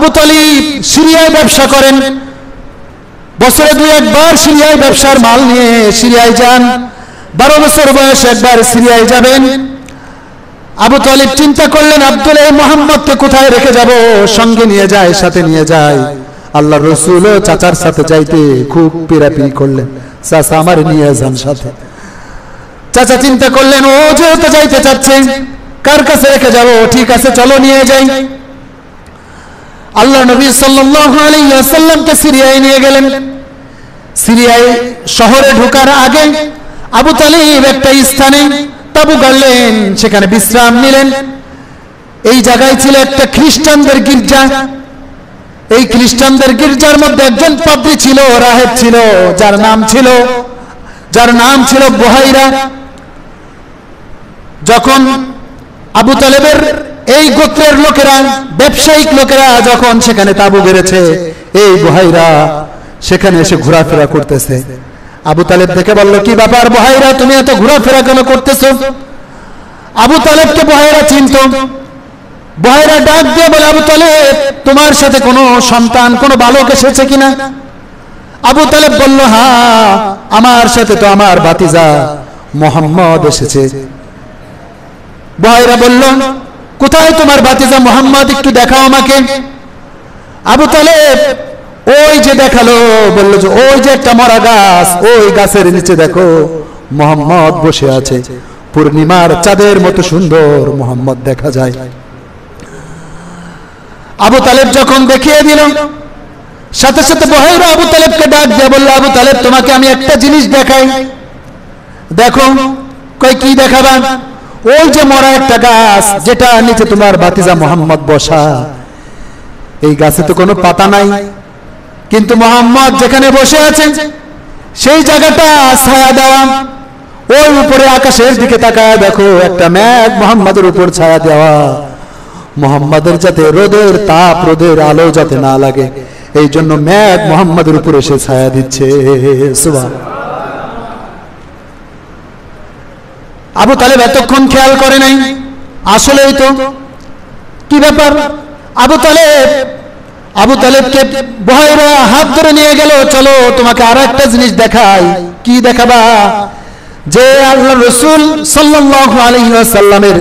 আবু তালিব সিরিয়ায় ব্যবসা করেন, বছরে 2-1 বার সিরিয়ায় ব্যবসার মাল নিয়ে সিরিয়ায় যান। 12 বছর বয়সে একবার সিরিয়ায় যাবেন। আবু তালিব চিন্তা করলেন, আব্দুল এই মুহাম্মদকে কোথায় রেখে যাব? সঙ্গে নিয়ে যায়, সাথে নিয়ে যায়। আল্লাহর রাসূল চাচার সাথে যাইতে খুব পিরাপিরি করলেন, চাচা আমার নিয়ে যান সাথে। চাচা চিন্তা করলেন, ও যেহেতু যাইতে চাচ্ছে, কার কাছে রেখে যাব? ঠিক আছে, চলো নিয়ে যাই। আল্লাহ নবী সাল্লাল্লাহু আলাইহি ওয়াসাল্লামকে সিরিয়ায় নিয়ে গেলেন। সিরিয়ায় শহরে ঢোকার আগে আবু তালিব একটা স্থানে তাবু গাড়লেন, সেখানে বিশ্রাম নিলেন। এই জায়গায় ছিল একটা খ্রিস্টানদের গির্জা। এই খ্রিস্টানদের গির্জার মধ্যে একজন পাদ্রী ছিল, রাহেব ছিল, যার নাম ছিল বুহাইরা। যখন আবু তালেবের এই গোত্রের লোকেরা, ব্যবসায়িক লোকেরা যখন সেখানে তাবু গেড়েছে, এই বুহাইরা সেখানে এসে ঘোরাফেরা করতেছে। আবু তালেব দেখে বলল, কি ব্যাপার বুহাইরা, তুমি এত ঘোরাফেরা কেন করতেছো? আবু তালেবকে বুহাইরা চিনত। বুহাইরা ডাক দিয়ে বলে, আবু তালেব তোমার সাথে কোনো সন্তান, কোনো বালক এসেছে কিনা? আবু তালেব বলল, হ্যাঁ, আমার সাথে তো আমার ভাতিজা মুহাম্মদ এসেছে। বুহাইরা বলল, কোথায় তোমার ভাতিজা মুহাম্মদ, একটু দেখাও আমাকে। আবু তালেব ওই যে দেখালো, বলল যে ওই যে একটা মরা গাছ, ওই গাছের নিচে দেখো মুহাম্মদ বসে আছে, পূর্ণিমার চাঁদের মতো সুন্দর মুহাম্মদ দেখা যায়। আবু তালেব যখন দেখিয়ে দিল, সাথে সাথে বুহাইরা আবু তালেবকে ডাক দিয়ে বলল, আবু তালেব তোমাকে আমি একটা জিনিস দেখাই, দেখো। কই কি দেখাবা? ওই যে মরা একটা গাছ, যেটা নিচে তোমার ভাতিজা মুহাম্মদ বসা, এই গাছে তো কোনো পাতা নাই, কিন্তু মুহাম্মদ যেখানে বসে আছেন সেই জায়গাটা ছায়া দেওয়া। ওই উপরে আকাশের দিকে তাকায় দেখো, একটা মেঘ মুহাম্মাদের উপর ছায়া দেওয়া। মুহাম্মাদের যাতে রোদের তাপ, রোদের আলো যাতে না লাগে, এই জন্য মেঘ মুহাম্মাদের উপর এসে ছায়া দিচ্ছে। সুবহানাল্লাহ। আবু তালেব এতক্ষণ খেয়াল করে নাই, আসলেই তো কি ব্যাপার। আবু তালেবকে বুহাইরা হাত ধরে নিয়ে গেল, চলো তোমাকে আর একটা জিনিস দেখাই। কি দেখাবা? যে আল্লাহর রাসূল সাল্লাল্লাহু আলাইহি ওয়াসাল্লামের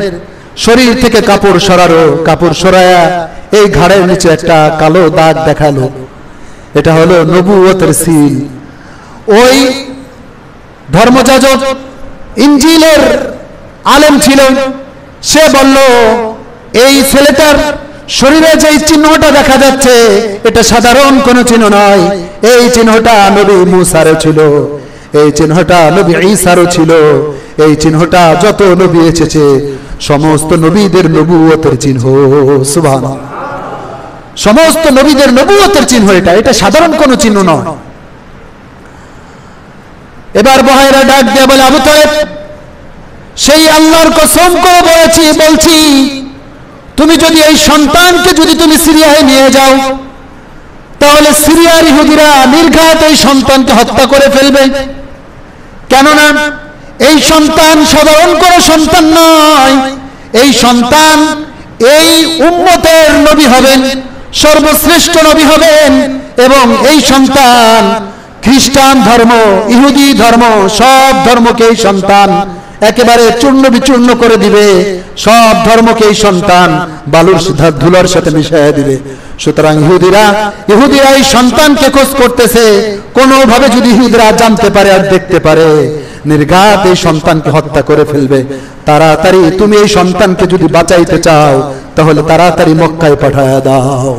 শরীর থেকে কাপড় সরালো, কাপড় সরায়া এই ঘাড়ের নিচে একটা কালো দাগ দেখালো। এটা হলো নবুয়তের সিল। ওই ধর্মযাজক ইনজিলের আলেম ছিল, সে বলল, এই ছেলেটার শরীরে যে চিহ্নটা দেখা যাচ্ছে, এটা সাধারণ কোনো চিহ্ন নয়। এই চিহ্নটা নবী মুসারও ছিল, এই চিহ্নটা নবী ঈসারও ছিল, এই চিহ্নটা যত নবী এসেছে সমস্ত নবীদের নবুয়তের চিহ্ন। সুবহানাল্লাহ। সমস্ত নবীদের নবুয়তের চিহ্ন এটা, এটা সাধারণ কোনো চিহ্ন নয়। এবার বুহাইরা ডাক দিয়ে বলে, আবু তালেব সেই আল্লাহর কসম করে বলছি, তুমি যদি এই সন্তানকে যদি তুমি সিরিয়ায় নিয়ে যাও, তাহলে সিরিয়ার ইহুদিরা নির্ঘাত এই সন্তানকে হত্যা করে ফেলবে। কেননা এই সন্তান সাধারণ কোনো সন্তান নয়, এই সন্তান এই উম্মতের নবী হবেন, সর্বশ্রেষ্ঠ নবী হবেন, এবং এই সন্তান খ্রিস্টান ধর্ম, ইহুদি ধর্ম, সব ধর্মকে এই সন্তান একেবারে চূর্ণ বিচূর্ণ করে দিবে। সব ধর্মকে এই সন্তান বালুর ধুলার সাথে মিশিয়ে দিবে। সুতরাং ইহুদিরা এই সন্তানকে খোঁজ করতেছে, কোনোভাবে যদি ইহুদিরা জানতে পারে আর দেখতে পারে, নির্ঘাত এই সন্তানকে হত্যা করে ফেলবে। তাড়াতাড়ি তুমি এই সন্তানকে যদি বাঁচাইতে চাও, তাহলে তাড়াতাড়ি মক্কায় পাঠায়া দাও।